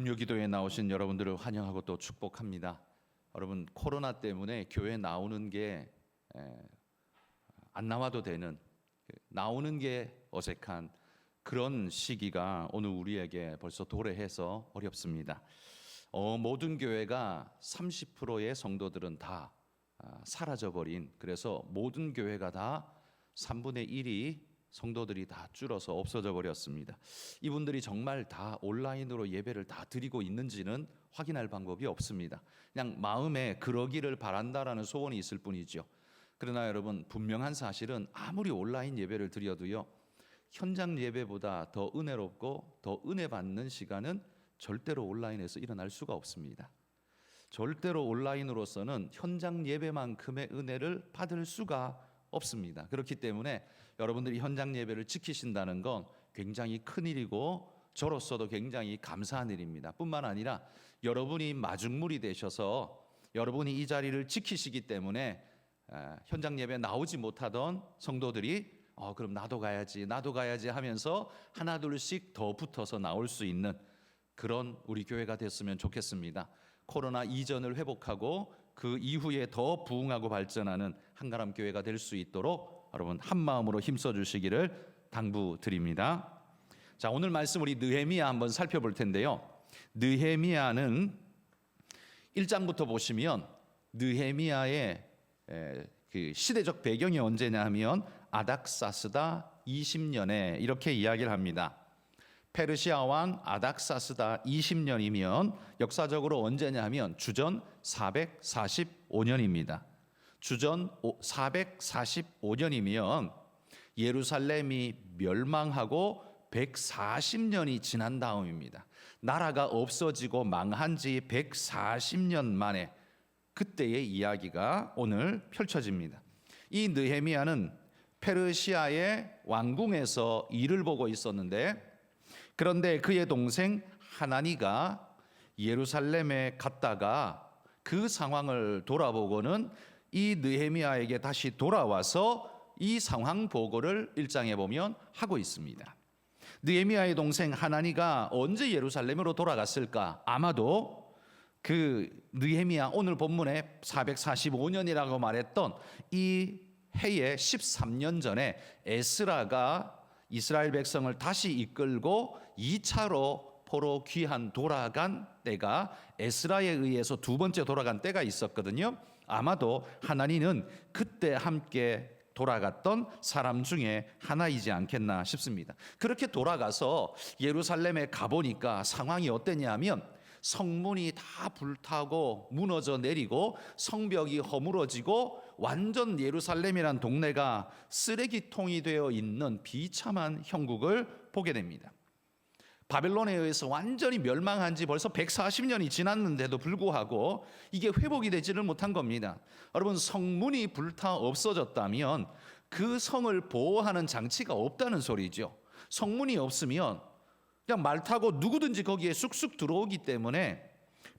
금요기도에 나오신 여러분들을 환영하고 또 축복합니다. 여러분, 코로나 때문에 교회 나오는 게 안 나와도 되는, 나오는 게 어색한 그런 시기가 오늘 우리에게 벌써 도래해서 어렵습니다. 모든 교회가 30%의 성도들은 다 사라져버린, 그래서 모든 교회가 다 3분의 1이 성도들이 다 줄어서 없어져 버렸습니다. 이분들이 정말 다 온라인으로 예배를 다 드리고 있는지는 확인할 방법이 없습니다. 그냥 마음에 그러기를 바란다라는 소원이 있을 뿐이죠. 그러나 여러분, 분명한 사실은 아무리 온라인 예배를 드려도요, 현장 예배보다 더 은혜롭고 더 은혜 받는 시간은 절대로 온라인에서 일어날 수가 없습니다. 절대로 온라인으로서는 현장 예배만큼의 은혜를 받을 수가 없습니다. 그렇기 때문에 여러분들이 현장 예배를 지키신다는 건 굉장히 큰 일이고 저로서도 굉장히 감사한 일입니다. 뿐만 아니라 여러분이 마중물이 되셔서 여러분이 이 자리를 지키시기 때문에 현장 예배 나오지 못하던 성도들이 그럼 나도 가야지 하면서 하나 둘씩 더 붙어서 나올 수 있는 그런 우리 교회가 됐으면 좋겠습니다. 코로나 이전을 회복하고 그 이후에 더 부흥하고 발전하는 한가람 교회가 될 수 있도록 여러분 한 마음으로 힘써 주시기를 당부드립니다. 자, 오늘 말씀 우리 느헤미야 한번 살펴볼 텐데요. 느헤미야는 1장부터 보시면 느헤미야의 그 시대적 배경이 언제냐 하면 아닥사스다 20년에 이렇게 이야기를 합니다. 페르시아 왕 아닥사스다 20년이면 역사적으로 언제냐 하면 주전 445년입니다. 주전 445년이면 예루살렘이 멸망하고 140년이 지난 다음입니다. 나라가 없어지고 망한 지 140년 만에 그때의 이야기가 오늘 펼쳐집니다. 이 느헤미야는 페르시아의 왕궁에서 일을 보고 있었는데, 그런데 그의 동생 하나니가 예루살렘에 갔다가 그 상황을 돌아보고는 이 느헤미야에게 다시 돌아와서 이 상황 보고를 1장에 보면 하고 있습니다. 느헤미야의 동생 하나니가 언제 예루살렘으로 돌아갔을까? 아마도 그 느헤미야 오늘 본문에 445년이라고 말했던 이 해에 13년 전에 에스라가 이스라엘 백성을 다시 이끌고 2차로 포로 귀환 돌아간 때가 에스라에 의해서 두 번째 돌아간 때가 있었거든요. 아마도 하나니는 그때 함께 돌아갔던 사람 중에 하나이지 않겠나 싶습니다. 그렇게 돌아가서 예루살렘에 가보니까 상황이 어땠냐 하면 성문이 다 불타고 무너져 내리고 성벽이 허물어지고 완전 예루살렘이란 동네가 쓰레기통이 되어 있는 비참한 형국을 보게 됩니다. 바벨론에 의해서 완전히 멸망한 지 벌써 140년이 지났는데도 불구하고 이게 회복이 되지를 못한 겁니다. 여러분, 성문이 불타 없어졌다면 그 성을 보호하는 장치가 없다는 소리죠. 성문이 없으면 그냥 말 타고 누구든지 거기에 쑥쑥 들어오기 때문에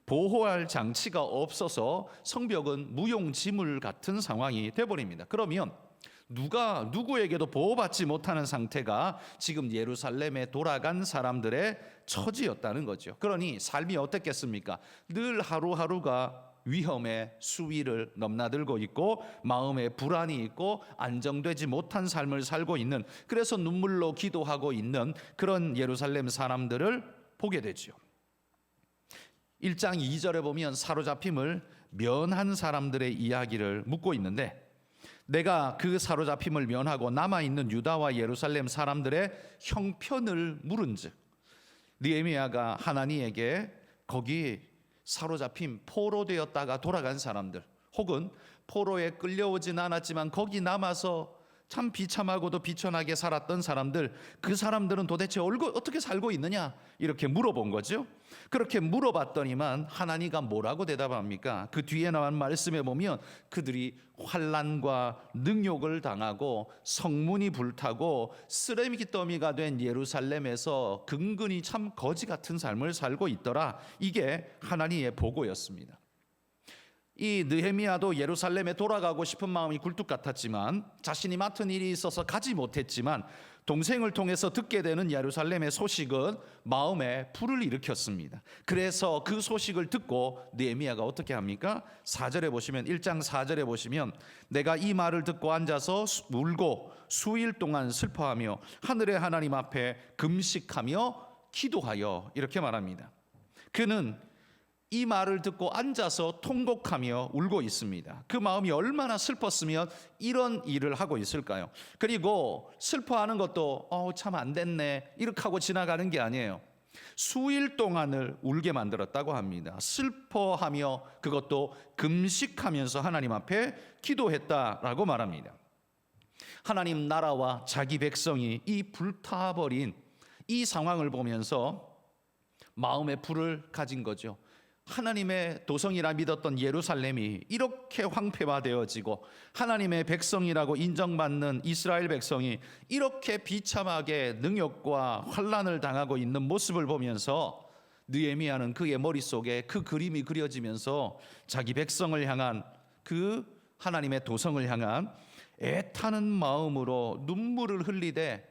보호할 장치가 없어서 성벽은 무용지물 같은 상황이 되어버립니다. 그러면 누구에게도 보호받지 못하는 상태가 지금 예루살렘에 돌아간 사람들의 처지였다는 거죠. 그러니 삶이 어땠겠습니까? 늘 하루하루가 위험의 수위를 넘나들고 있고 마음에 불안이 있고 안정되지 못한 삶을 살고 있는, 그래서 눈물로 기도하고 있는 그런 예루살렘 사람들을 보게 되죠. 1장 2절에 보면 사로잡힘을 면한 사람들의 이야기를 묻고 있는데, 내가 그 사로잡힘을 면하고 남아있는 유다와 예루살렘 사람들의 형편을 물은즉, 느헤미야가 하나니에게 거기 사로잡힌 포로 되었다가 돌아간 사람들, 혹은 포로에 끌려오진 않았지만 거기 남아서 참 비참하고도 비천하게 살았던 사람들, 그 사람들은 도대체 어떻게 살고 있느냐 이렇게 물어본 거죠. 그렇게 물어봤더니만 하나니가 뭐라고 대답합니까? 그 뒤에 나온 말씀에 보면 그들이 환난과 능욕을 당하고 성문이 불타고 쓰레기 더미가 된 예루살렘에서 근근히 참 거지 같은 삶을 살고 있더라. 이게 하나님의 보고였습니다. 이 느헤미야도 예루살렘에 돌아가고 싶은 마음이 굴뚝 같았지만, 자신이 맡은 일이 있어서 가지 못했지만 동생을 통해서 듣게 되는 예루살렘의 소식은 마음에 불을 일으켰습니다. 그래서 그 소식을 듣고 느헤미야가 어떻게 합니까? 4절에 보시면, 1장 4절에 보시면, 내가 이 말을 듣고 앉아서 울고 수일 동안 슬퍼하며 하늘의 하나님 앞에 금식하며 기도하여, 이렇게 말합니다. 그는 이 말을 듣고 앉아서 통곡하며 울고 있습니다. 그 마음이 얼마나 슬펐으면 이런 일을 하고 있을까요? 그리고 슬퍼하는 것도 참 안 됐네 이렇게 하고 지나가는 게 아니에요. 수일 동안을 울게 만들었다고 합니다. 슬퍼하며, 그것도 금식하면서 하나님 앞에 기도했다라고 말합니다. 하나님 나라와 자기 백성이 이 불타버린 이 상황을 보면서 마음의 불을 가진 거죠. 하나님의 도성이라 믿었던 예루살렘이 이렇게 황폐화되어지고, 하나님의 백성이라고 인정받는 이스라엘 백성이 이렇게 비참하게 능욕과 환난을 당하고 있는 모습을 보면서 느헤미야는 그의 머릿속에 그 그림이 그려지면서 자기 백성을 향한, 그 하나님의 도성을 향한 애타는 마음으로 눈물을 흘리되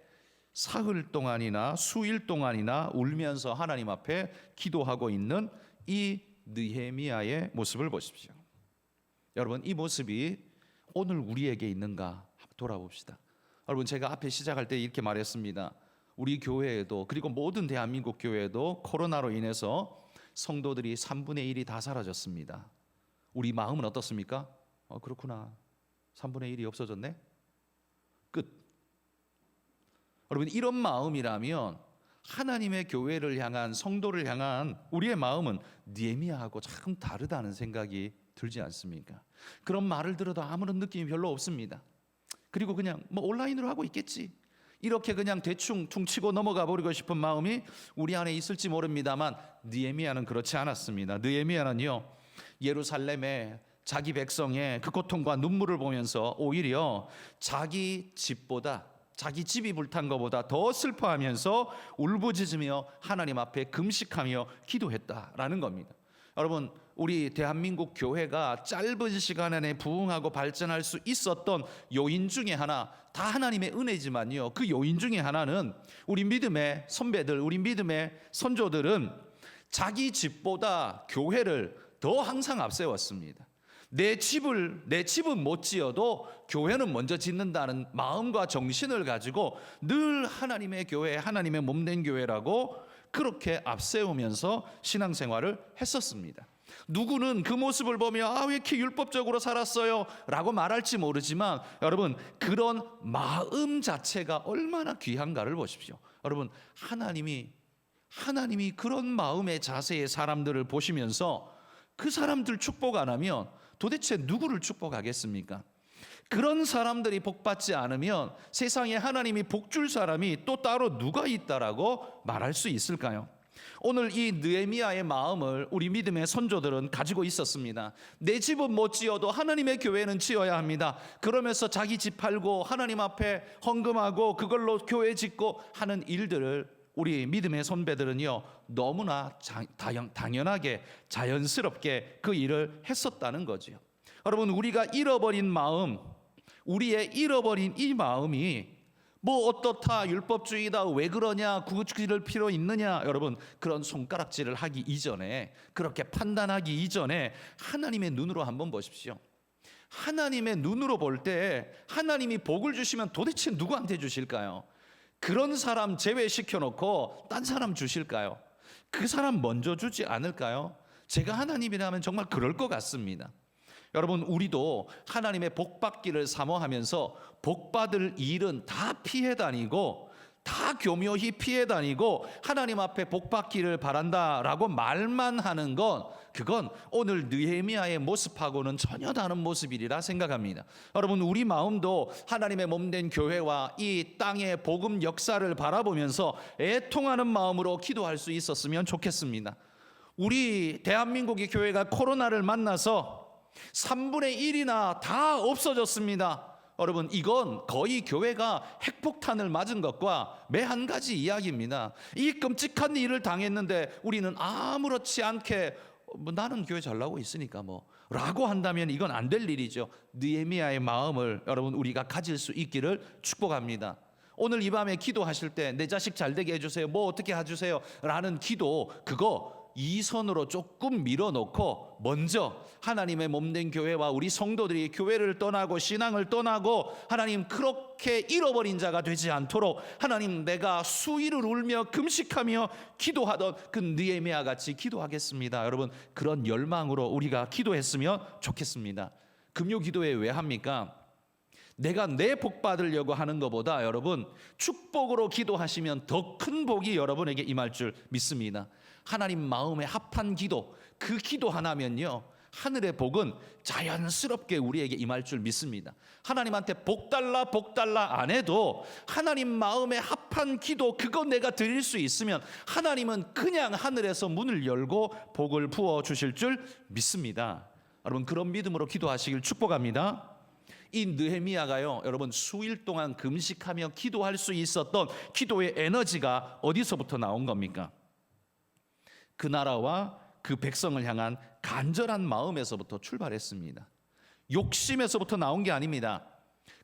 사흘 동안이나 수일 동안이나 울면서 하나님 앞에 기도하고 있는 이 느헤미야의 모습을 보십시오. 여러분, 이 모습이 오늘 우리에게 있는가 돌아봅시다. 여러분, 제가 앞에 시작할 때 이렇게 말했습니다. 우리 교회에도, 그리고 모든 대한민국 교회에도 코로나로 인해서 성도들이 3분의 1이 다 사라졌습니다. 우리 마음은 어떻습니까? 그렇구나, 3분의 1이 없어졌네, 끝. 여러분, 이런 마음이라면 하나님의 교회를 향한, 성도를 향한 우리의 마음은 느헤미야하고 참 다르다는 생각이 들지 않습니까? 그런 말을 들어도 아무런 느낌이 별로 없습니다. 그리고 그냥 온라인으로 하고 있겠지, 이렇게 그냥 대충 퉁치고 넘어가 버리고 싶은 마음이 우리 안에 있을지 모릅니다만, 느헤미야는 그렇지 않았습니다. 느헤미야는요, 예루살렘에 자기 백성의 그 고통과 눈물을 보면서 오히려 자기 집보다, 자기 집이 불탄 것보다 더 슬퍼하면서 울부짖으며 하나님 앞에 금식하며 기도했다라는 겁니다. 여러분, 우리 대한민국 교회가 짧은 시간 안에 부흥하고 발전할 수 있었던 요인 중에 하나, 다 하나님의 은혜지만요, 그 요인 중에 하나는 우리 믿음의 선배들, 우리 믿음의 선조들은 자기 집보다 교회를 더 항상 앞세웠습니다. 내 집은 못 지어도 교회는 먼저 짓는다는 마음과 정신을 가지고 늘 하나님의 교회, 하나님의 몸된 교회라고 그렇게 앞세우면서 신앙생활을 했었습니다. 누구는 그 모습을 보며 왜 이렇게 율법적으로 살았어요? 라고 말할지 모르지만, 여러분, 그런 마음 자체가 얼마나 귀한가를 보십시오. 여러분, 하나님이 그런 마음의 자세의 사람들을 보시면서 그 사람들 축복 안 하면 도대체 누구를 축복하겠습니까? 그런 사람들이 복받지 않으면 세상에 하나님이 복줄 사람이 또 따로 누가 있다라고 말할 수 있을까요? 오늘 이 느헤미야의 마음을 우리 믿음의 선조들은 가지고 있었습니다. 내 집은 못 지어도 하나님의 교회는 지어야 합니다. 그러면서 자기 집 팔고 하나님 앞에 헌금하고 그걸로 교회 짓고 하는 일들을 우리 믿음의 선배들은요, 너무나 당연하게, 자연스럽게 그 일을 했었다는 거죠. 여러분, 우리가 잃어버린 마음, 우리의 잃어버린 이 마음이 어떻다, 율법주의다, 왜 그러냐, 구지를 필요 있느냐, 여러분, 그런 손가락질을 하기 이전에, 그렇게 판단하기 이전에 하나님의 눈으로 한번 보십시오. 하나님의 눈으로 볼 때 하나님이 복을 주시면 도대체 누구한테 주실까요? 그런 사람 제외시켜 놓고 딴 사람 주실까요? 그 사람 먼저 주지 않을까요? 제가 하나님이라면 정말 그럴 것 같습니다. 여러분, 우리도 하나님의 복 받기를 사모하면서 복 받을 일은 다 피해 다니고, 다 교묘히 피해 다니고 하나님 앞에 복 받기를 바란다라고 말만 하는 건, 그건 오늘 느헤미야의 모습하고는 전혀 다른 모습이리라 생각합니다. 여러분, 우리 마음도 하나님의 몸된 교회와 이 땅의 복음 역사를 바라보면서 애통하는 마음으로 기도할 수 있었으면 좋겠습니다. 우리 대한민국의 교회가 코로나를 만나서 3분의 1이나 다 없어졌습니다. 여러분, 이건 거의 교회가 핵폭탄을 맞은 것과 매한 가지 이야기입니다. 이 끔찍한 일을 당했는데 우리는 아무렇지 않게 나는 교회 잘 나오고 있으니까 라고 한다면 이건 안 될 일이죠. 느헤미야의 마음을 여러분 우리가 가질 수 있기를 축복합니다. 오늘 이 밤에 기도하실 때 내 자식 잘 되게 해주세요, 뭐 어떻게 해주세요 라는 기도, 그거 이선으로 조금 밀어놓고 먼저 하나님의 몸된 교회와 우리 성도들이 교회를 떠나고 신앙을 떠나고 하나님 그렇게 잃어버린 자가 되지 않도록 하나님, 내가 수일을 울며 금식하며 기도하던 그 느헤미야 같이 기도하겠습니다. 여러분 그런 열망으로 우리가 기도했으면 좋겠습니다. 금요 기도회 왜 합니까? 내가 내 복 받으려고 하는 것보다 여러분 축복으로 기도하시면 더 큰 복이 여러분에게 임할 줄 믿습니다. 하나님 마음에 합한 기도, 그 기도 하나면요 하늘의 복은 자연스럽게 우리에게 임할 줄 믿습니다. 하나님한테 복 달라 안 해도 하나님 마음에 합한 기도, 그거 내가 드릴 수 있으면 하나님은 그냥 하늘에서 문을 열고 복을 부어 주실 줄 믿습니다. 여러분 그런 믿음으로 기도하시길 축복합니다. 이 느헤미야가요 여러분 수일 동안 금식하며 기도할 수 있었던 기도의 에너지가 어디서부터 나온 겁니까? 그 나라와 그 백성을 향한 간절한 마음에서부터 출발했습니다. 욕심에서부터 나온 게 아닙니다.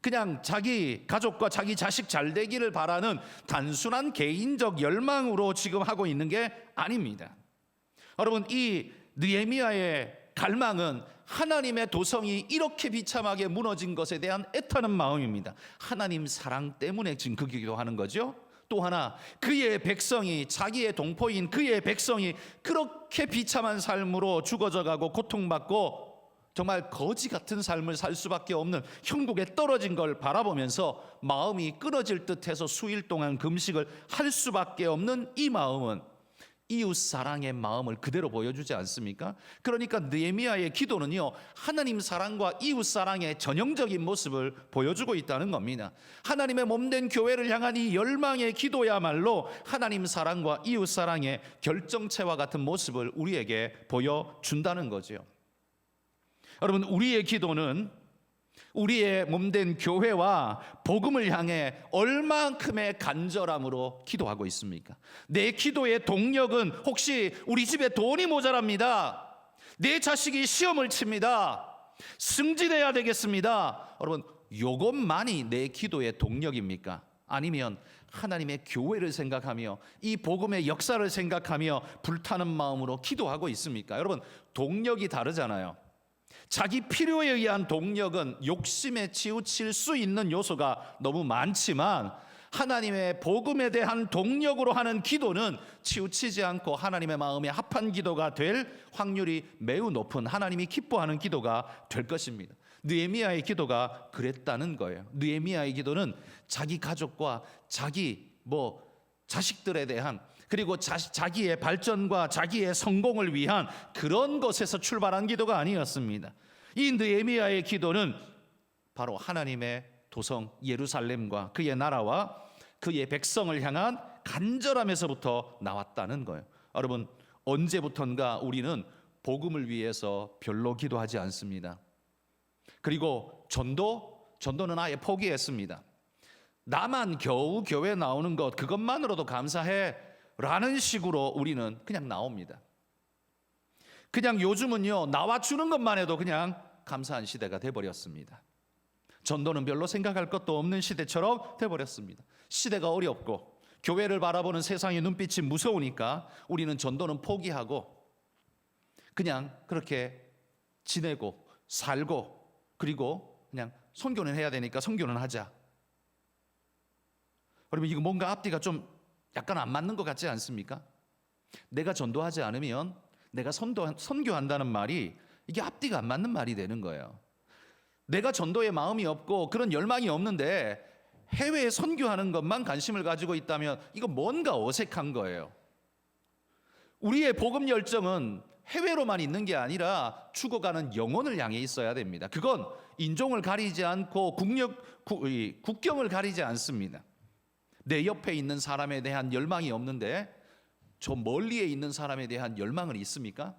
그냥 자기 가족과 자기 자식 잘 되기를 바라는 단순한 개인적 열망으로 지금 하고 있는 게 아닙니다. 여러분 이 느헤미야의 갈망은 하나님의 도성이 이렇게 비참하게 무너진 것에 대한 애타는 마음입니다. 하나님 사랑 때문에 지금 그 기도하는 거죠. 또 하나, 그의 백성이, 자기의 동포인 그의 백성이 그렇게 비참한 삶으로 죽어져 가고 고통받고 정말 거지 같은 삶을 살 수밖에 없는 형국에 떨어진 걸 바라보면서 마음이 끊어질 듯해서 수일 동안 금식을 할 수밖에 없는 이 마음은 이웃 사랑의 마음을 그대로 보여주지 않습니까? 그러니까 느헤미야의 기도는요 하나님 사랑과 이웃 사랑의 전형적인 모습을 보여주고 있다는 겁니다. 하나님의 몸된 교회를 향한 이 열망의 기도야말로 하나님 사랑과 이웃 사랑의 결정체와 같은 모습을 우리에게 보여준다는 거죠. 여러분 우리의 기도는 우리의 몸된 교회와 복음을 향해 얼만큼의 간절함으로 기도하고 있습니까? 내 기도의 동력은 혹시 우리 집에 돈이 모자랍니다, 내 자식이 시험을 칩니다, 승진해야 되겠습니다, 여러분 요것만이 내 기도의 동력입니까? 아니면 하나님의 교회를 생각하며 이 복음의 역사를 생각하며 불타는 마음으로 기도하고 있습니까? 여러분 동력이 다르잖아요. 자기 필요에 의한 동력은 욕심에 치우칠 수 있는 요소가 너무 많지만 하나님의 복음에 대한 동력으로 하는 기도는 치우치지 않고 하나님의 마음에 합한 기도가 될 확률이 매우 높은, 하나님이 기뻐하는 기도가 될 것입니다. 느헤미야의 기도가 그랬다는 거예요. 느헤미야의 기도는 자기 가족과 자기 자식들에 대한, 그리고 자기의 발전과 자기의 성공을 위한 그런 것에서 출발한 기도가 아니었습니다. 이 느헤미야의 기도는 바로 하나님의 도성 예루살렘과 그의 나라와 그의 백성을 향한 간절함에서부터 나왔다는 거예요. 여러분 언제부턴가 우리는 복음을 위해서 별로 기도하지 않습니다. 그리고 전도는 아예 포기했습니다. 나만 겨우 교회 나오는 것 그것만으로도 감사해 라는 식으로 우리는 그냥 나옵니다. 그냥 요즘은요 나와주는 것만 해도 그냥 감사한 시대가 돼버렸습니다. 전도는 별로 생각할 것도 없는 시대처럼 돼버렸습니다. 시대가 어렵고 교회를 바라보는 세상의 눈빛이 무서우니까 우리는 전도는 포기하고 그냥 그렇게 지내고 살고, 그리고 그냥 선교는 해야 되니까 선교는 하자. 여러분 이거 뭔가 앞뒤가 좀 약간 안 맞는 것 같지 않습니까? 내가 전도하지 않으면 내가 선교한다는 말이 이게 앞뒤가 안 맞는 말이 되는 거예요. 내가 전도에 마음이 없고 그런 열망이 없는데 해외에 선교하는 것만 관심을 가지고 있다면 이거 뭔가 어색한 거예요. 우리의 복음 열정은 해외로만 있는 게 아니라 죽어가는 영혼을 향해 있어야 됩니다. 그건 인종을 가리지 않고 국경을 가리지 않습니다. 내 옆에 있는 사람에 대한 열망이 없는데 저 멀리에 있는 사람에 대한 열망은 있습니까?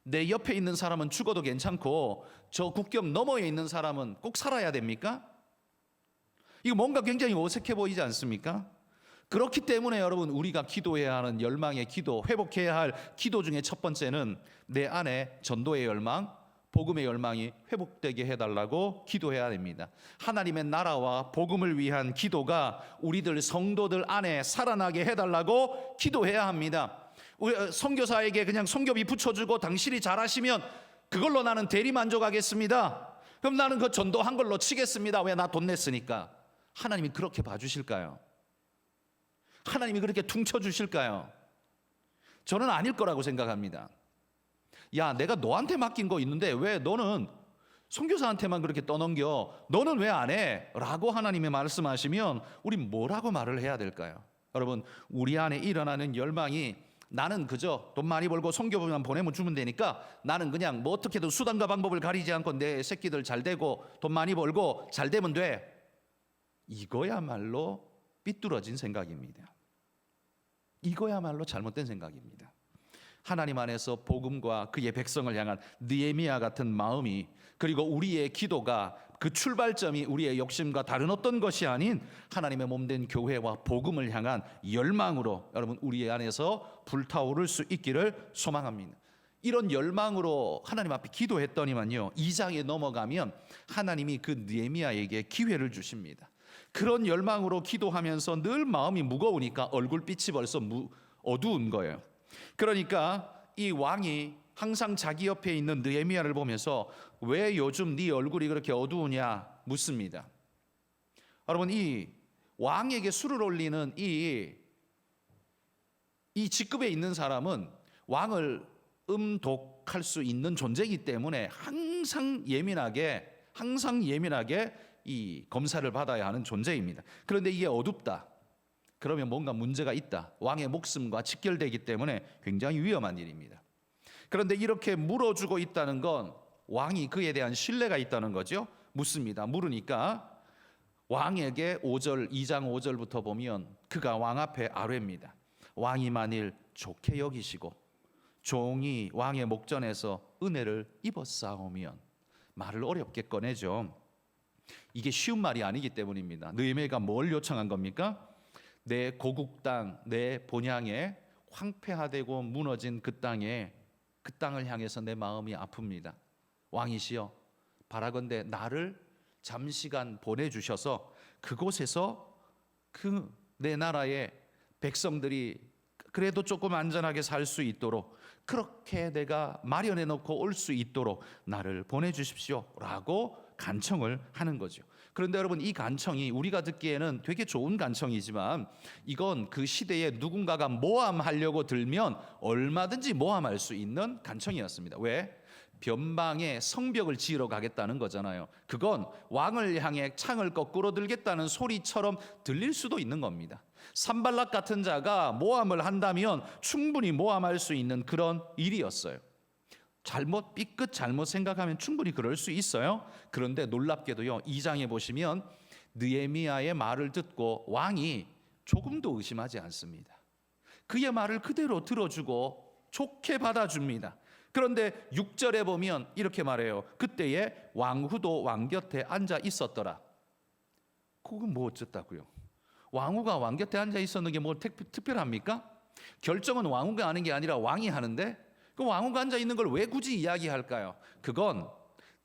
내 옆에 있는 사람은 죽어도 괜찮고 저 국경 너머에 있는 사람은 꼭 살아야 됩니까? 이거 뭔가 굉장히 어색해 보이지 않습니까? 그렇기 때문에 여러분 우리가 기도해야 하는 열망의 기도, 회복해야 할 기도 중에 첫 번째는 내 안에 전도의 열망, 복음의 열망이 회복되게 해달라고 기도해야 됩니다. 하나님의 나라와 복음을 위한 기도가 우리들 성도들 안에 살아나게 해달라고 기도해야 합니다. 우리 선교사에게 그냥 선교비 붙여주고 당신이 잘하시면 그걸로 나는 대리만족하겠습니다. 그럼 나는 그 전도한 걸로 치겠습니다. 왜? 나 돈 냈으니까. 하나님이 그렇게 봐주실까요? 하나님이 그렇게 퉁쳐주실까요? 저는 아닐 거라고 생각합니다. 야, 내가 너한테 맡긴 거 있는데 왜 너는 선교사한테만 그렇게 떠넘겨? 너는 왜 안 해? 라고 하나님이 말씀하시면 우리 뭐라고 말을 해야 될까요? 여러분, 우리 안에 일어나는 열망이 나는 그저 돈 많이 벌고 선교부만 보내면 주면 되니까 나는 그냥 뭐 어떻게든 수단과 방법을 가리지 않고 내 새끼들 잘 되고 돈 많이 벌고 잘 되면 돼. 이거야말로 삐뚤어진 생각입니다. 이거야말로 잘못된 생각입니다. 하나님 안에서 복음과 그의 백성을 향한 느헤미야 같은 마음이, 그리고 우리의 기도가 그 출발점이 우리의 욕심과 다른 어떤 것이 아닌 하나님의 몸된 교회와 복음을 향한 열망으로 여러분 우리 안에서 불타오를 수 있기를 소망합니다. 이런 열망으로 하나님 앞에 기도했더니만요, 2장에 넘어가면 하나님이 그 느헤미야에게 기회를 주십니다. 그런 열망으로 기도하면서 늘 마음이 무거우니까 얼굴빛이 벌써 어두운 거예요. 그러니까 이 왕이 항상 자기 옆에 있는 느헤미야를 보면서 왜 요즘 네 얼굴이 그렇게 어두우냐 묻습니다. 여러분, 이 왕에게 술을 올리는 이 직급에 있는 사람은 왕을 음독할 수 있는 존재이기 때문에 항상 예민하게 이 검사를 받아야 하는 존재입니다. 그런데 이게 어둡다. 그러면 뭔가 문제가 있다. 왕의 목숨과 직결되기 때문에 굉장히 위험한 일입니다. 그런데 이렇게 물어주고 있다는 건 왕이 그에 대한 신뢰가 있다는 거죠. 묻습니다. 물으니까 왕에게 2장 5절부터 보면 그가 왕 앞에 아뢰입니다. 왕이 만일 좋게 여기시고 종이 왕의 목전에서 은혜를 입었사오면, 말을 어렵게 꺼내죠. 이게 쉬운 말이 아니기 때문입니다. 느헤미야가 뭘 요청한 겁니까? 내 고국 땅, 내 본향에 황폐화되고 무너진 그 땅을 향해서 내 마음이 아픕니다. 왕이시여, 바라건대 나를 잠시간 보내주셔서 그곳에서 그 내 나라의 백성들이 그래도 조금 안전하게 살 수 있도록 그렇게 내가 마련해 놓고 올 수 있도록 나를 보내주십시오 라고 간청을 하는 거죠. 그런데 여러분, 이 간청이 우리가 듣기에는 되게 좋은 간청이지만 이건 그 시대에 누군가가 모함하려고 들면 얼마든지 모함할 수 있는 간청이었습니다. 왜? 변방에 성벽을 지으러 가겠다는 거잖아요. 그건 왕을 향해 창을 거꾸로 들겠다는 소리처럼 들릴 수도 있는 겁니다. 산발락 같은 자가 모함을 한다면 충분히 모함할 수 있는 그런 일이었어요. 삐끗 잘못 생각하면 충분히 그럴 수 있어요. 그런데 놀랍게도요, 2장에 보시면 느헤미야의 말을 듣고 왕이 조금도 의심하지 않습니다. 그의 말을 그대로 들어주고 좋게 받아줍니다. 그런데 6절에 보면 이렇게 말해요. 그때에 왕후도 왕 곁에 앉아 있었더라. 그건 뭐 어쨌다고요? 왕후가 왕 곁에 앉아 있었는 게 뭐 특별합니까? 결정은 왕후가 하는 게 아니라 왕이 하는데 그 왕후가 앉아 있는 걸 왜 굳이 이야기할까요? 그건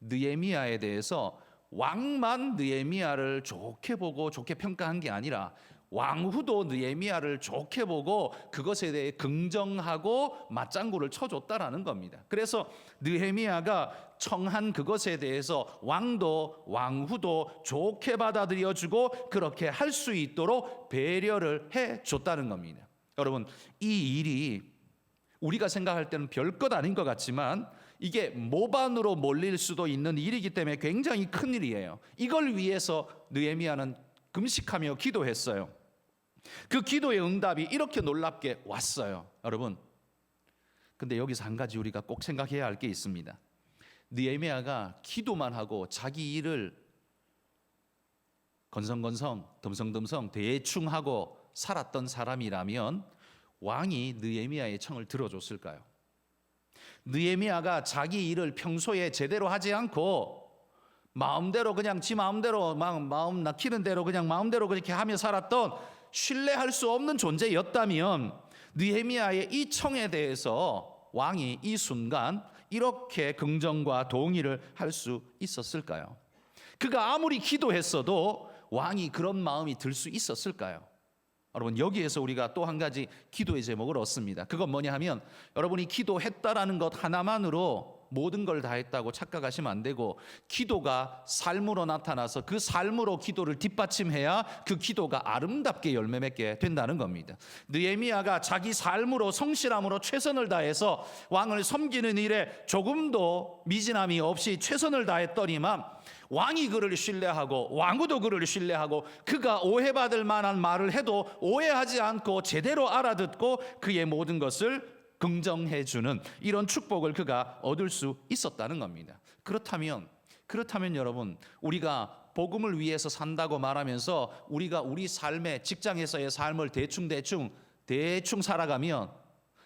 느헤미야에 대해서 왕만 느헤미야를 좋게 보고 좋게 평가한 게 아니라 왕후도 느헤미야를 좋게 보고 그것에 대해 긍정하고 맞장구를 쳐줬다라는 겁니다. 그래서 느헤미야가 청한 그것에 대해서 왕후도 좋게 받아들여주고 그렇게 할 수 있도록 배려를 해줬다는 겁니다. 여러분, 이 일이 우리가 생각할 때는 별것 아닌 것 같지만 이게 모반으로 몰릴 수도 있는 일이기 때문에 굉장히 큰 일이에요. 이걸 위해서 느헤미야는 금식하며 기도했어요. 그 기도의 응답이 이렇게 놀랍게 왔어요. 여러분, 근데 여기서 한 가지 우리가 꼭 생각해야 할 게 있습니다. 느헤미야가 기도만 하고 자기 일을 건성건성 덤성덤성 대충 하고 살았던 사람이라면 왕이 느헤미야의 청을 들어줬을까요? 느헤미야가 자기 일을 평소에 제대로 하지 않고 마음대로 그냥 지 마음대로 마음 nak히는 대로 그냥 마음대로 그렇게 하며 살았던 신뢰할 수 없는 존재였다면 느헤미야의 이 청에 대해서 왕이 이 순간 이렇게 긍정과 동의를 할 수 있었을까요? 그가 아무리 기도했어도 왕이 그런 마음이 들 수 있었을까요? 여러분, 여기에서 우리가 또 한 가지 기도의 제목을 얻습니다. 그건 뭐냐 하면, 여러분이 기도했다라는 것 하나만으로 모든 걸 다 했다고 착각하시면 안 되고, 기도가 삶으로 나타나서 그 삶으로 기도를 뒷받침해야 그 기도가 아름답게 열매 맺게 된다는 겁니다. 느헤미야가 자기 삶으로 성실함으로 최선을 다해서 왕을 섬기는 일에 조금도 미진함이 없이 최선을 다했더니만 왕이 그를 신뢰하고 왕후도 그를 신뢰하고 그가 오해받을 만한 말을 해도 오해하지 않고 제대로 알아듣고 그의 모든 것을 긍정해주는 이런 축복을 그가 얻을 수 있었다는 겁니다. 그렇다면 여러분, 우리가 복음을 위해서 산다고 말하면서 우리가 우리 삶의 직장에서의 삶을 대충 살아가면,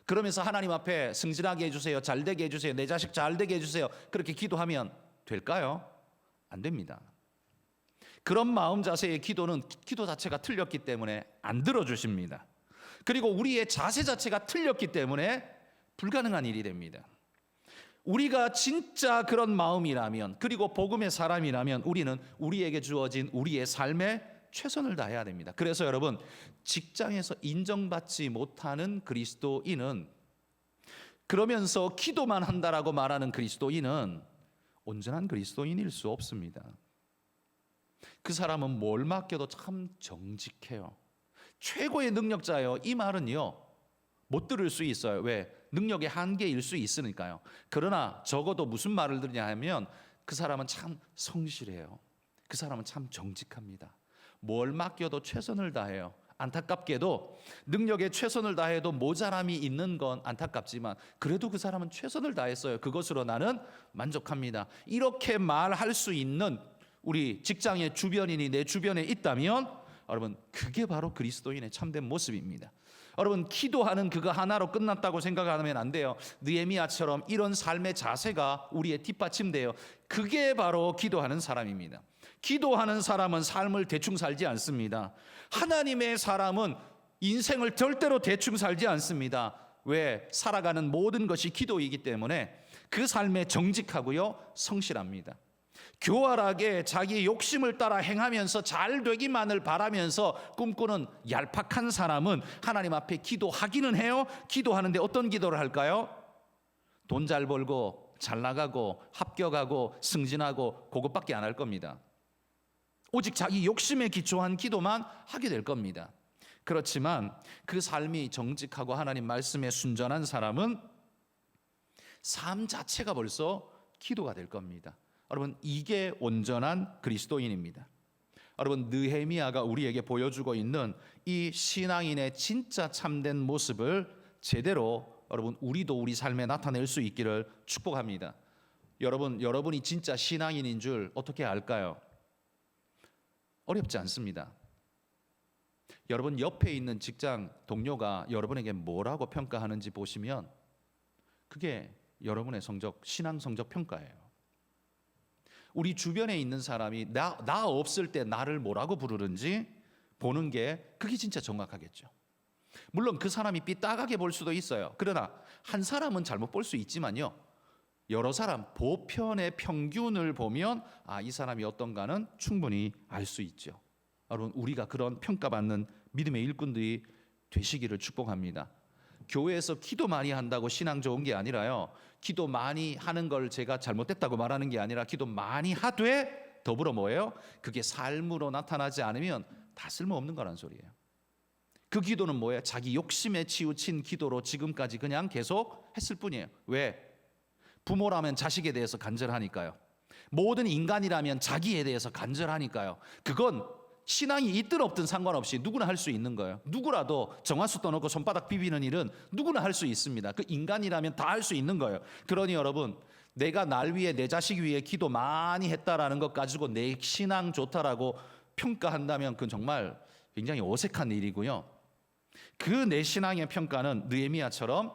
그러면서 하나님 앞에 승진하게 해주세요, 잘되게 해주세요, 내 자식 잘되게 해주세요, 그렇게 기도하면 될까요? 안 됩니다. 그런 마음 자세의 기도는 기도 자체가 틀렸기 때문에 안 들어주십니다. 그리고 우리의 자세 자체가 틀렸기 때문에 불가능한 일이 됩니다. 우리가 진짜 그런 마음이라면, 그리고 복음의 사람이라면 우리는 우리에게 주어진 우리의 삶에 최선을 다해야 됩니다. 그래서 여러분, 직장에서 인정받지 못하는 그리스도인은, 그러면서 기도만 한다라고 말하는 그리스도인은 온전한 그리스도인일 수 없습니다. 그 사람은 뭘 맡겨도 참 정직해요. 최고의 능력자예요. 이 말은요, 못 들을 수 있어요. 왜? 능력의 한계일 수 있으니까요. 그러나 적어도 무슨 말을 들으냐 하면, 그 사람은 참 성실해요. 그 사람은 참 정직합니다. 뭘 맡겨도 최선을 다해요. 안타깝게도 능력에 최선을 다해도 모자람이 있는 건 안타깝지만 그래도 그 사람은 최선을 다했어요. 그것으로 나는 만족합니다. 이렇게 말할 수 있는 우리 직장의 주변인이 내 주변에 있다면, 여러분, 그게 바로 그리스도인의 참된 모습입니다. 여러분, 기도하는 그거 하나로 끝났다고 생각하면 안 돼요. 느헤미야처럼 이런 삶의 자세가 우리의 뒷받침돼요. 그게 바로 기도하는 사람입니다. 기도하는 사람은 삶을 대충 살지 않습니다. 하나님의 사람은 인생을 절대로 대충 살지 않습니다. 왜? 살아가는 모든 것이 기도이기 때문에 그 삶에 정직하고요, 성실합니다. 교활하게 자기 욕심을 따라 행하면서 잘 되기만을 바라면서 꿈꾸는 얄팍한 사람은 하나님 앞에 기도하기는 해요. 기도하는데 어떤 기도를 할까요? 돈 잘 벌고 잘 나가고 합격하고 승진하고 그것밖에 안 할 겁니다. 오직 자기 욕심에 기초한 기도만 하게 될 겁니다. 그렇지만 그 삶이 정직하고 하나님 말씀에 순전한 사람은 삶 자체가 벌써 기도가 될 겁니다. 여러분, 이게 온전한 그리스도인입니다. 여러분, 느헤미야가 우리에게 보여주고 있는 이 신앙인의 진짜 참된 모습을 제대로 여러분, 우리도 우리 삶에 나타낼 수 있기를 축복합니다. 여러분이 진짜 신앙인인 줄 어떻게 알까요? 어렵지 않습니다. 여러분 옆에 있는 직장 동료가 여러분에게 뭐라고 평가하는지 보시면 그게 여러분의 성적, 신앙 성적 평가예요. 우리 주변에 있는 사람이 나 없을 때 나를 뭐라고 부르는지 보는 게 그게 진짜 정확하겠죠. 물론 그 사람이 삐딱하게 볼 수도 있어요. 그러나 한 사람은 잘못 볼 수 있지만요, 여러 사람 보편의 평균을 보면 이 사람이 어떤가는 충분히 알 수 있죠. 여러분, 우리가 그런 평가받는 믿음의 일꾼들이 되시기를 축복합니다. 교회에서 기도 많이 한다고 신앙 좋은 게 아니라요, 기도 많이 하는 걸 제가 잘못됐다고 말하는 게 아니라 기도 많이 하되 더불어 뭐예요? 그게 삶으로 나타나지 않으면 다 쓸모없는 거란 소리예요. 그 기도는 뭐예요? 자기 욕심에 치우친 기도로 지금까지 그냥 계속 했을 뿐이에요. 왜? 부모라면 자식에 대해서 간절하니까요. 모든 인간이라면 자기에 대해서 간절하니까요. 그건 신앙이 있든 없든 상관없이 누구나 할 수 있는 거예요. 누구라도 정화수 떠놓고 손바닥 비비는 일은 누구나 할 수 있습니다. 그 인간이라면 다 할 수 있는 거예요. 그러니 여러분, 내가 날 위해 내 자식 위해 기도 많이 했다라는 것 가지고 내 신앙 좋다라고 평가한다면 그건 정말 굉장히 어색한 일이고요. 그 내 신앙의 평가는 느헤미야처럼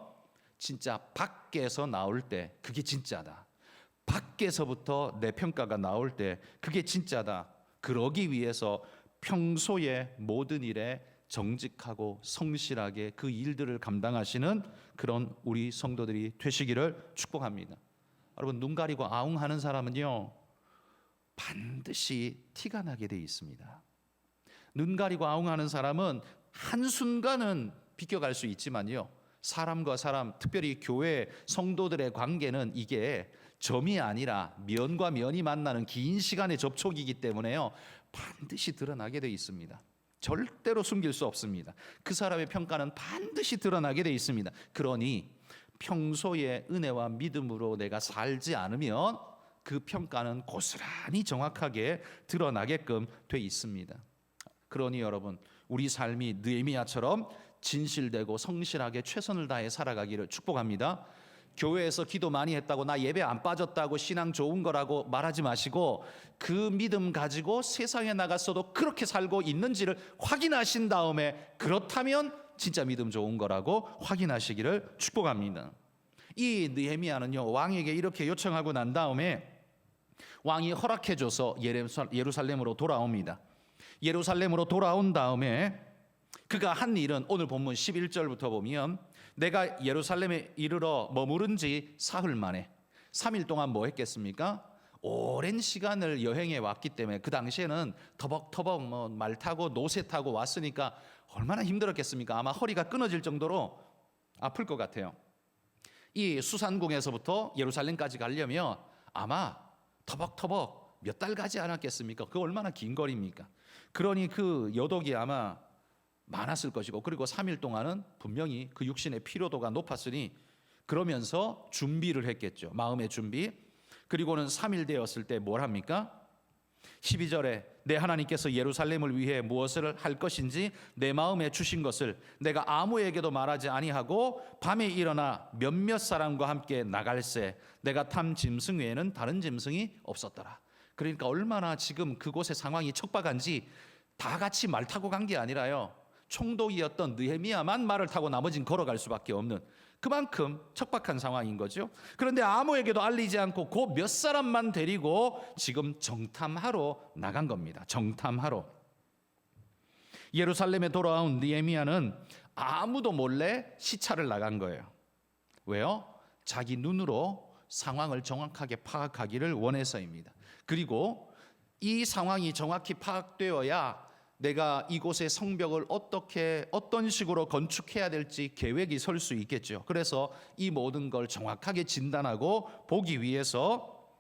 진짜 밖에서 나올 때 그게 진짜다. 밖에서부터 내 평가가 나올 때 그게 진짜다. 그러기 위해서 평소에 모든 일에 정직하고 성실하게 그 일들을 감당하시는 그런 우리 성도들이 되시기를 축복합니다. 여러분, 눈 가리고 아웅하는 사람은요 반드시 티가 나게 돼 있습니다. 눈 가리고 아웅하는 사람은 한순간은 비껴갈 수 있지만요, 사람과 사람, 특별히 교회 성도들의 관계는 이게 점이 아니라 면과 면이 만나는 긴 시간의 접촉이기 때문에요 반드시 드러나게 돼 있습니다. 절대로 숨길 수 없습니다. 그 사람의 평가는 반드시 드러나게 돼 있습니다. 그러니 평소에 은혜와 믿음으로 내가 살지 않으면 그 평가는 고스란히 정확하게 드러나게끔 돼 있습니다. 그러니 여러분, 우리 삶이 느헤미야처럼 진실되고 성실하게 최선을 다해 살아가기를 축복합니다. 교회에서 기도 많이 했다고 나 예배 안 빠졌다고 신앙 좋은 거라고 말하지 마시고, 그 믿음 가지고 세상에 나가서도 그렇게 살고 있는지를 확인하신 다음에 그렇다면 진짜 믿음 좋은 거라고 확인하시기를 축복합니다. 이 느헤미야는요 왕에게 이렇게 요청하고 난 다음에 왕이 허락해줘서 예루살렘으로 돌아옵니다. 예루살렘으로 돌아온 다음에 그가 한 일은 오늘 본문 11절부터 보면, 내가 예루살렘에 이르러 머무른 지 사흘 만에, 3일 동안 뭐 했겠습니까? 오랜 시간을 여행해 왔기 때문에 그 당시에는 터벅터벅 말 타고 노새 타고 왔으니까 얼마나 힘들었겠습니까? 아마 허리가 끊어질 정도로 아플 것 같아요. 이 수산궁에서부터 예루살렘까지 가려면 아마 터벅터벅 몇 달 가지 않았겠습니까? 그 얼마나 긴 거리입니까? 그러니 그 여독이 아마 많았을 것이고, 그리고 3일 동안은 분명히 그 육신의 피로도가 높았으니 그러면서 준비를 했겠죠. 마음의 준비. 그리고는 3일 되었을 때 뭘 합니까? 12절에 내 하나님께서 예루살렘을 위해 무엇을 할 것인지 내 마음에 주신 것을 내가 아무에게도 말하지 아니하고 밤에 일어나 몇몇 사람과 함께 나갈새 내가 탄 짐승 외에는 다른 짐승이 없었더라. 그러니까 얼마나 지금 그곳의 상황이 척박한지 다 같이 말 타고 간 게 아니라요, 총독이었던 느헤미야만 말을 타고 나머지는 걸어갈 수밖에 없는 그만큼 척박한 상황인 거죠. 그런데 아무에게도 알리지 않고 그 몇 사람만 데리고 지금 정탐하러 나간 겁니다. 정탐하러. 예루살렘에 돌아온 느헤미야는 아무도 몰래 시찰을 나간 거예요. 왜요? 자기 눈으로 상황을 정확하게 파악하기를 원해서입니다. 그리고 이 상황이 정확히 파악되어야 내가 이곳의 성벽을 어떤 식으로 건축해야 될지 계획이 설 수 있겠죠. 그래서 이 모든 걸 정확하게 진단하고 보기 위해서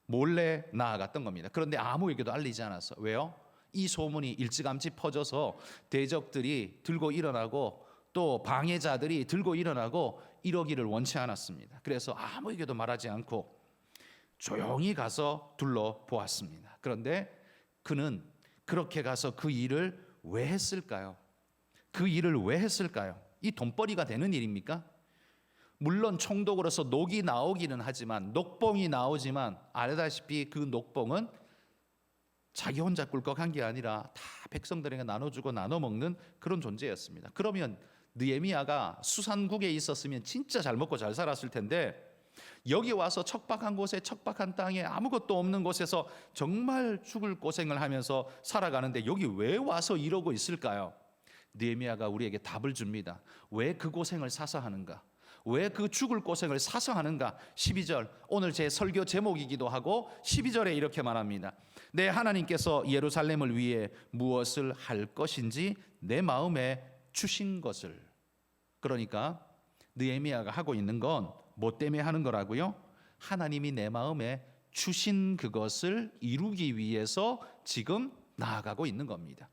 몰래 나아갔던 겁니다. 그런데 아무에게도 알리지 않았어. 왜요? 이 소문이 일찌감치 퍼져서 대적들이 들고 일어나고 또 방해자들이 들고 일어나고 이러기를 원치 않았습니다. 그래서 아무에게도 말하지 않고 조용히 가서 둘러보았습니다. 그런데 그는 그렇게 가서 그 일을 왜 했을까요? 그 일을 왜 했을까요? 이 돈벌이가 되는 일입니까? 물론 총독으로서 녹이 나오기는 하지만, 녹봉이 나오지만 알다시피 그 녹봉은 자기 혼자 꿀꺽한 게 아니라 다 백성들에게 나눠주고 나눠먹는 그런 존재였습니다. 그러면 느헤미야가 수산국에 있었으면 진짜 잘 먹고 잘 살았을 텐데, 여기 와서 척박한 곳에, 척박한 땅에 아무것도 없는 곳에서 정말 죽을 고생을 하면서 살아가는데 여기 왜 와서 이러고 있을까요? 느헤미야가 우리에게 답을 줍니다. 왜 그 고생을 사서 하는가? 왜 그 죽을 고생을 사서 하는가? 12절, 오늘 제 설교 제목이기도 하고 12절에 이렇게 말합니다. 내 하나님께서 예루살렘을 위해 무엇을 할 것인지 내 마음에 주신 것을. 그러니까 느헤미야가 하고 있는 건 뭐 때문에 하는 거라고요? 하나님이 내 마음에 주신 그것을 이루기 위해서 지금 나아가고 있는 겁니다.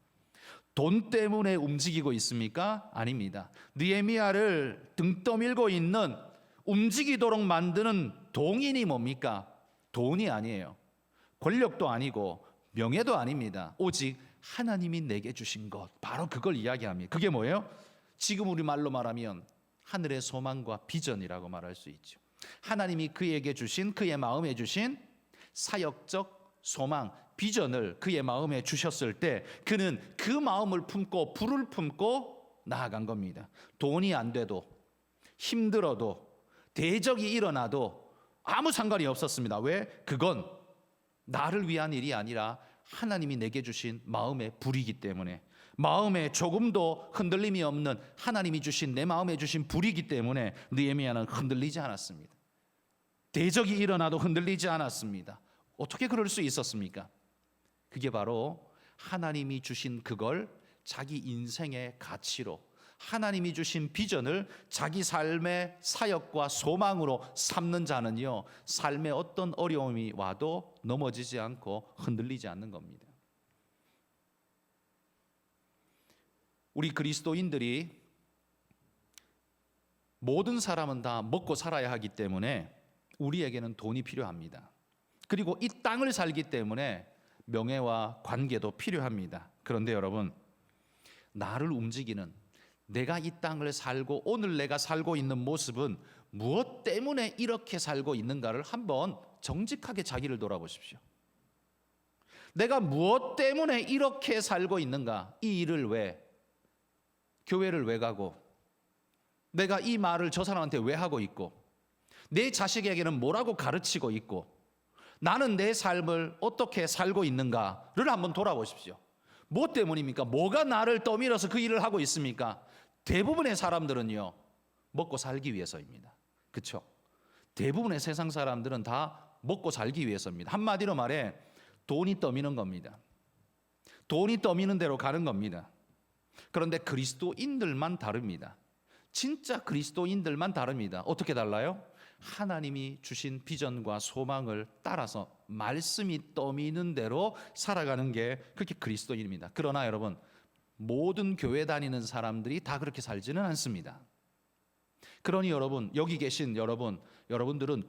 돈 때문에 움직이고 있습니까? 아닙니다. 느헤미야를 등 떠밀고 있는, 움직이도록 만드는 동인이 뭡니까? 돈이 아니에요. 권력도 아니고 명예도 아닙니다. 오직 하나님이 내게 주신 것, 바로 그걸 이야기합니다. 그게 뭐예요? 지금 우리 말로 말하면 하늘의 소망과 비전이라고 말할 수 있죠. 하나님이 그에게 주신, 그의 마음에 주신 사역적 소망, 비전을 그의 마음에 주셨을 때 그는 그 마음을 품고 불을 품고 나아간 겁니다. 돈이 안 돼도, 힘들어도, 대적이 일어나도 아무 상관이 없었습니다. 왜? 그건 나를 위한 일이 아니라 하나님이 내게 주신 마음의 불이기 때문에, 마음에 조금도 흔들림이 없는 하나님이 주신, 내 마음에 주신 불이기 때문에 느헤미야는 흔들리지 않았습니다. 대적이 일어나도 흔들리지 않았습니다. 어떻게 그럴 수 있었습니까? 그게 바로 하나님이 주신 그걸 자기 인생의 가치로, 하나님이 주신 비전을 자기 삶의 사역과 소망으로 삼는 자는요, 삶에 어떤 어려움이 와도 넘어지지 않고 흔들리지 않는 겁니다. 우리 그리스도인들이 모든 사람은 다 먹고 살아야 하기 때문에 우리에게는 돈이 필요합니다. 그리고 이 땅을 살기 때문에 명예와 관계도 필요합니다. 그런데 여러분, 나를 움직이는, 내가 이 땅을 살고 오늘 내가 살고 있는 모습은 무엇 때문에 이렇게 살고 있는가를 한번 정직하게 자기를 돌아보십시오. 내가 무엇 때문에 이렇게 살고 있는가? 이 일을 왜? 교회를 왜 가고? 내가 이 말을 저 사람한테 왜 하고 있고? 내 자식에게는 뭐라고 가르치고 있고? 나는 내 삶을 어떻게 살고 있는가를 한번 돌아보십시오. 뭐 때문입니까? 뭐가 나를 떠밀어서 그 일을 하고 있습니까? 대부분의 사람들은요, 먹고 살기 위해서입니다. 그렇죠? 대부분의 세상 사람들은 다 먹고 살기 위해서입니다. 한마디로 말해 돈이 떠미는 겁니다. 돈이 떠미는 대로 가는 겁니다. 그런데 그리스도인들만 다릅니다. 진짜 그리스도인들만 다릅니다. 어떻게 달라요? 하나님이 주신 비전과 소망을 따라서 말씀이 떠미는 대로 살아가는 게 그렇게 그리스도인입니다. 그러나 여러분, 모든 교회 다니는 사람들이 다 그렇게 살지는 않습니다. 그러니 여러분, 여기 계신 여러분들은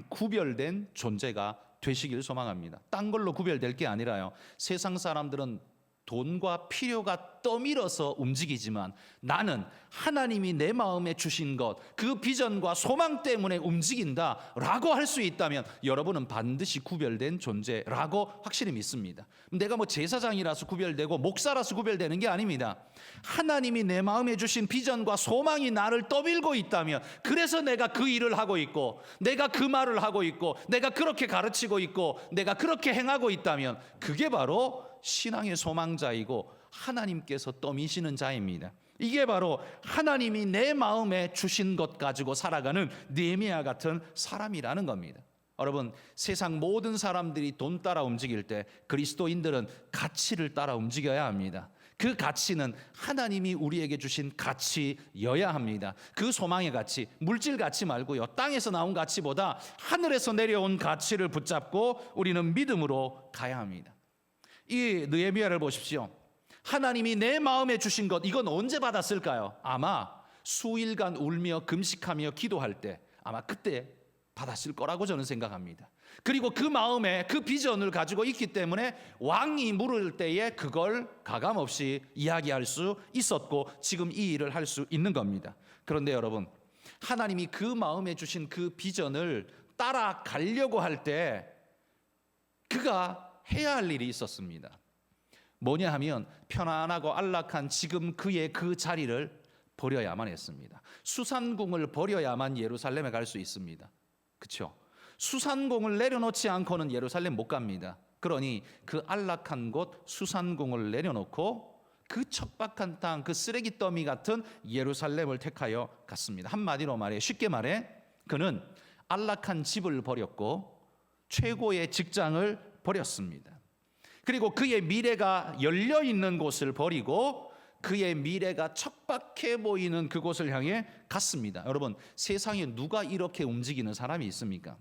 구별된 존재가 되시길 소망합니다. 딴 걸로 구별될 게 아니라요, 세상 사람들은 돈과 필요가 떠밀어서 움직이지만 나는 하나님이 내 마음에 주신 것, 그 비전과 소망 때문에 움직인다라고 할 수 있다면 여러분은 반드시 구별된 존재라고 확실히 믿습니다. 내가 뭐 제사장이라서 구별되고 목사라서 구별되는 게 아닙니다. 하나님이 내 마음에 주신 비전과 소망이 나를 떠밀고 있다면, 그래서 내가 그 일을 하고 있고, 내가 그 말을 하고 있고, 내가 그렇게 가르치고 있고, 내가 그렇게 행하고 있다면 그게 바로 신앙의 소망자이고 하나님께서 떠미시는 자입니다. 이게 바로 하나님이 내 마음에 주신 것 가지고 살아가는 느헤미야 같은 사람이라는 겁니다. 여러분, 세상 모든 사람들이 돈 따라 움직일 때 그리스도인들은 가치를 따라 움직여야 합니다. 그 가치는 하나님이 우리에게 주신 가치여야 합니다. 그 소망의 가치, 물질 가치 말고요, 땅에서 나온 가치보다 하늘에서 내려온 가치를 붙잡고 우리는 믿음으로 가야 합니다. 이 느헤미야를 보십시오. 하나님이 내 마음에 주신 것, 이건 언제 받았을까요? 아마 수일간 울며 금식하며 기도할 때, 아마 그때 받았을 거라고 저는 생각합니다. 그리고 그 마음에 그 비전을 가지고 있기 때문에 왕이 물을 때에 그걸 가감없이 이야기할 수 있었고 지금 이 일을 할 수 있는 겁니다. 그런데 여러분, 하나님이 그 마음에 주신 그 비전을 따라가려고 할 때 그가 해야 할 일이 있었습니다. 뭐냐 하면 편안하고 안락한 지금 그의 그 자리를 버려야만 했습니다. 수산궁을 버려야만 예루살렘에 갈 수 있습니다. 그렇죠? 수산궁을 내려놓지 않고는 예루살렘 못 갑니다. 그러니 그 안락한 곳 수산궁을 내려놓고 그 척박한 땅, 그 쓰레기 더미 같은 예루살렘을 택하여 갔습니다. 한마디로 말해, 쉽게 말해 그는 안락한 집을 버렸고 최고의 직장을 버렸습니다. 그리고 그의 미래가 열려있는 곳을 버리고 그의 미래가 척박해 보이는 그곳을 향해 갔습니다. 여러분, 세상에 누가 이렇게 움직이는 사람이 있습니까?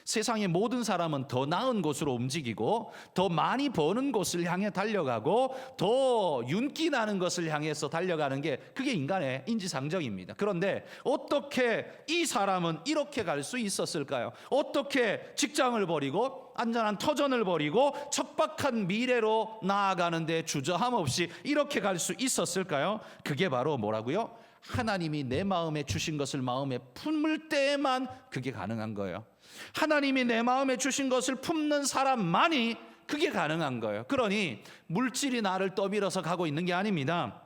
세상의 모든 사람은 더 나은 곳으로 움직이고 더 많이 버는 곳을 향해 달려가고 더 윤기 나는 것을 향해서 달려가는 게 그게 인간의 인지상정입니다. 그런데 어떻게 이 사람은 이렇게 갈 수 있었을까요? 어떻게 직장을 버리고 안전한 터전을 버리고 척박한 미래로 나아가는데 주저함 없이 이렇게 갈 수 있었을까요? 그게 바로 뭐라고요? 하나님이 내 마음에 주신 것을 마음에 품을 때에만 그게 가능한 거예요. 하나님이 내 마음에 주신 것을 품는 사람만이 그게 가능한 거예요. 그러니 물질이 나를 떠밀어서 가고 있는 게 아닙니다.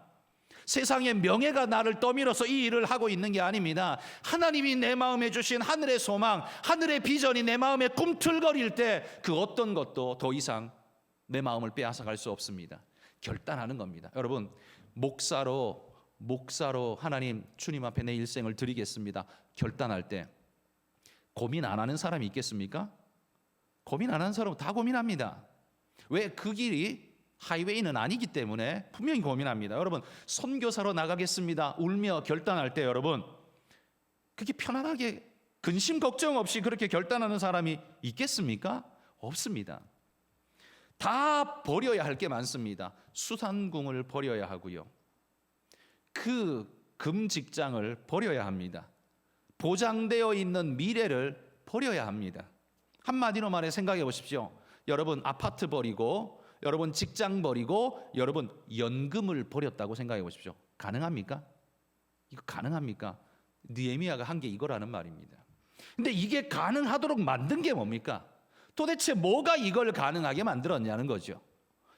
세상의 명예가 나를 떠밀어서 이 일을 하고 있는 게 아닙니다. 하나님이 내 마음에 주신 하늘의 소망, 하늘의 비전이 내 마음에 꿈틀거릴 때 그 어떤 것도 더 이상 내 마음을 빼앗아갈 수 없습니다. 결단하는 겁니다. 여러분, 목사로 하나님 주님 앞에 내 일생을 드리겠습니다. 결단할 때 고민 안 하는 사람이 있겠습니까? 고민 안 하는 사람은 다 고민합니다. 왜? 그 길이 하이웨이는 아니기 때문에 분명히 고민합니다. 여러분, 선교사로 나가겠습니다 울며 결단할 때 여러분, 그렇게 편안하게 근심 걱정 없이 그렇게 결단하는 사람이 있겠습니까? 없습니다. 다 버려야 할 게 많습니다. 수산궁을 버려야 하고요, 그 금 직장을 버려야 합니다. 보장되어 있는 미래를 버려야 합니다. 한마디로 말해 생각해 보십시오. 여러분 아파트 버리고, 여러분 직장 버리고, 여러분 연금을 버렸다고 생각해 보십시오. 가능합니까? 이거 가능합니까? 느헤미야가 한 게 이거라는 말입니다. 근데 이게 가능하도록 만든 게 뭡니까? 도대체 뭐가 이걸 가능하게 만들었냐는 거죠.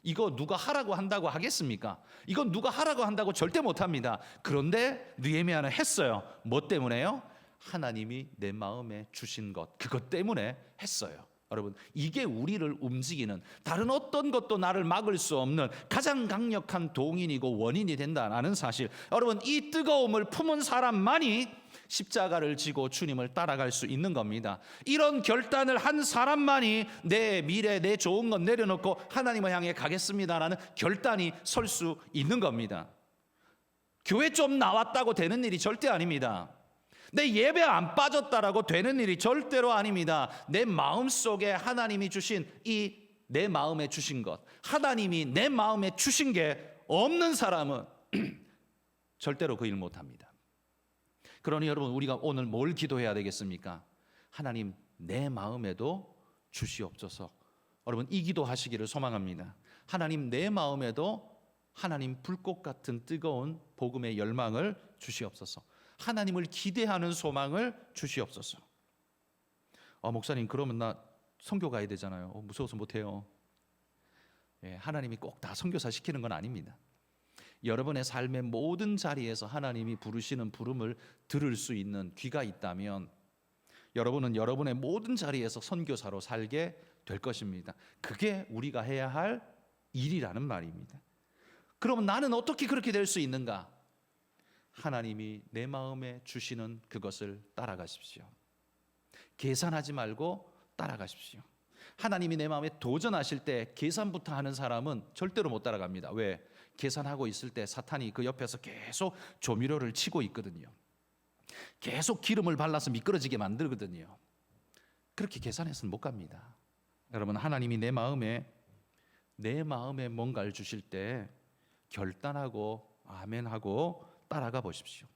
이거 누가 하라고 한다고 하겠습니까? 이건 누가 하라고 한다고 절대 못합니다. 그런데 느헤미야는 했어요. 뭐 때문에요? 하나님이 내 마음에 주신 것, 그것 때문에 했어요. 여러분, 이게 우리를 움직이는, 다른 어떤 것도 나를 막을 수 없는 가장 강력한 동인이고 원인이 된다는 사실. 여러분, 이 뜨거움을 품은 사람만이 십자가를 지고 주님을 따라갈 수 있는 겁니다. 이런 결단을 한 사람만이 내 미래, 내 좋은 것 내려놓고 하나님을 향해 가겠습니다라는 결단이 설 수 있는 겁니다. 교회 좀 나왔다고 되는 일이 절대 아닙니다. 내 예배 안 빠졌다라고 되는 일이 절대로 아닙니다. 내 마음속에 하나님이 주신 이 내 마음에 주신 것, 하나님이 내 마음에 주신 게 없는 사람은 절대로 그 일 못합니다. 그러니 여러분, 우리가 오늘 뭘 기도해야 되겠습니까? 하나님 내 마음에도 주시옵소서. 여러분, 이 기도하시기를 소망합니다. 하나님 내 마음에도 하나님 불꽃 같은 뜨거운 복음의 열망을 주시옵소서. 하나님을 기대하는 소망을 주시옵소서. 목사님, 그러면 나 선교 가야 되잖아요. 무서워서 못해요. 하나님이 꼭 다 선교사 시키는 건 아닙니다. 여러분의 삶의 모든 자리에서 하나님이 부르시는 부름을 들을 수 있는 귀가 있다면 여러분은 여러분의 모든 자리에서 선교사로 살게 될 것입니다. 그게 우리가 해야 할 일이라는 말입니다. 그러면 나는 어떻게 그렇게 될 수 있는가? 하나님이 내 마음에 주시는 그것을 따라가십시오. 계산하지 말고 따라가십시오. 하나님이 내 마음에 도전하실 때 계산부터 하는 사람은 절대로 못 따라갑니다. 왜? 계산하고 있을 때 사탄이 그 옆에서 계속 조미료를 치고 있거든요. 계속 기름을 발라서 미끄러지게 만들거든요. 그렇게 계산해서는 못 갑니다. 여러분, 하나님이 내 마음에 뭔가를 주실 때 결단하고 아멘하고 따라가 보십시오.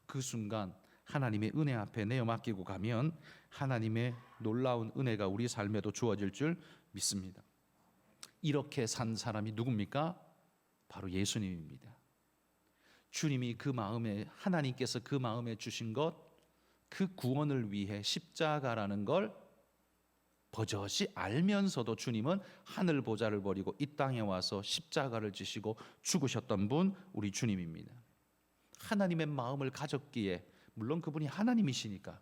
그 순간 하나님의 은혜 앞에 내어 맡기고 가면 하나님의 놀라운 은혜가 우리 삶에도 주어질 줄 믿습니다. 이렇게 산 사람이 누굽니까? 바로 예수님입니다. 주님이 그 마음에, 하나님께서 그 마음에 주신 것, 그 구원을 위해 십자가라는 걸 버젓이 알면서도 주님은 하늘 보좌를 버리고 이 땅에 와서 십자가를 지시고 죽으셨던 분, 우리 주님입니다. 하나님의 마음을 가졌기에, 물론 그분이 하나님이시니까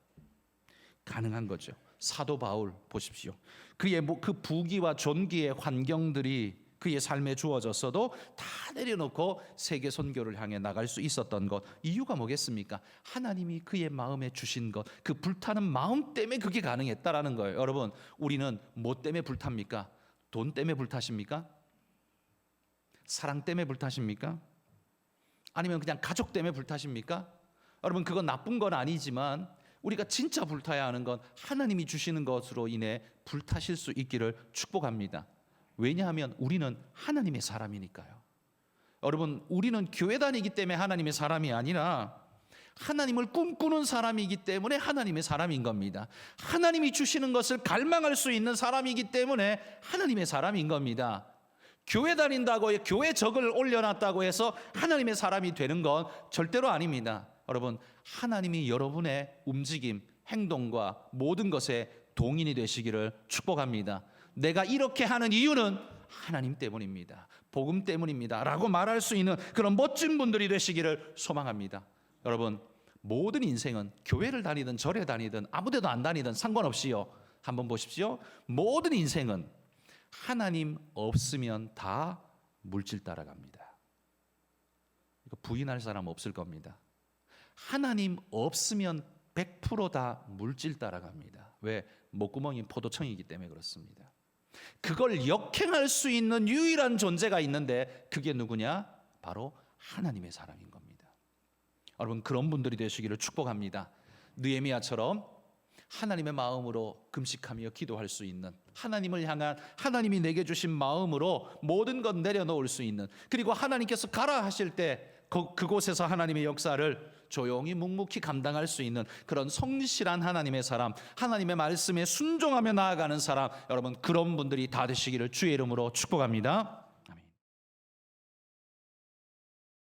가능한 거죠. 사도 바울 보십시오. 그의 그 부귀와 존귀의 환경들이 그의 삶에 주어졌어도 다 내려놓고 세계 선교를 향해 나갈 수 있었던 것, 이유가 뭐겠습니까? 하나님이 그의 마음에 주신 것, 그 불타는 마음 때문에 그게 가능했다라는 거예요. 여러분, 우리는 뭐 때문에 불탑니까? 돈 때문에 불타십니까? 사랑 때문에 불타십니까? 아니면 그냥 가족 때문에 불타십니까? 여러분, 그건 나쁜 건 아니지만 우리가 진짜 불타야 하는 건 하나님이 주시는 것으로 인해 불타실 수 있기를 축복합니다. 왜냐하면 우리는 하나님의 사람이니까요. 여러분, 우리는 교회 다니기 때문에 하나님의 사람이 아니라 하나님을 꿈꾸는 사람이기 때문에 하나님의 사람인 겁니다. 하나님이 주시는 것을 갈망할 수 있는 사람이기 때문에 하나님의 사람인 겁니다. 교회 다닌다고 교회 적을 올려놨다고 해서 하나님의 사람이 되는 건 절대로 아닙니다. 여러분, 하나님이 여러분의 움직임, 행동과 모든 것에 동인이 되시기를 축복합니다. 내가 이렇게 하는 이유는 하나님 때문입니다. 복음 때문입니다. 라고 말할 수 있는 그런 멋진 분들이 되시기를 소망합니다. 여러분, 모든 인생은 교회를 다니든 절에 다니든 아무데도 안 다니든 상관없이요, 한번 보십시오. 모든 인생은 하나님 없으면 다 물질 따라갑니다. 이거 부인할 사람 없을 겁니다. 하나님 없으면 100%다 물질 따라갑니다. 왜? 목구멍이 포도청이기 때문에 그렇습니다. 그걸 역행할 수 있는 유일한 존재가 있는데 그게 누구냐? 바로 하나님의 사람인 겁니다. 여러분, 그런 분들이 되시기를 축복합니다. 느헤미야처럼 하나님의 마음으로 금식하며 기도할 수 있는, 하나님을 향한 하나님이 내게 주신 마음으로 모든 것 내려놓을 수 있는, 그리고 하나님께서 가라 하실 때 그곳에서 하나님의 역사를 조용히 묵묵히 감당할 수 있는 그런 성실한 하나님의 사람, 하나님의 말씀에 순종하며 나아가는 사람, 여러분 그런 분들이 다 되시기를 주의 이름으로 축복합니다.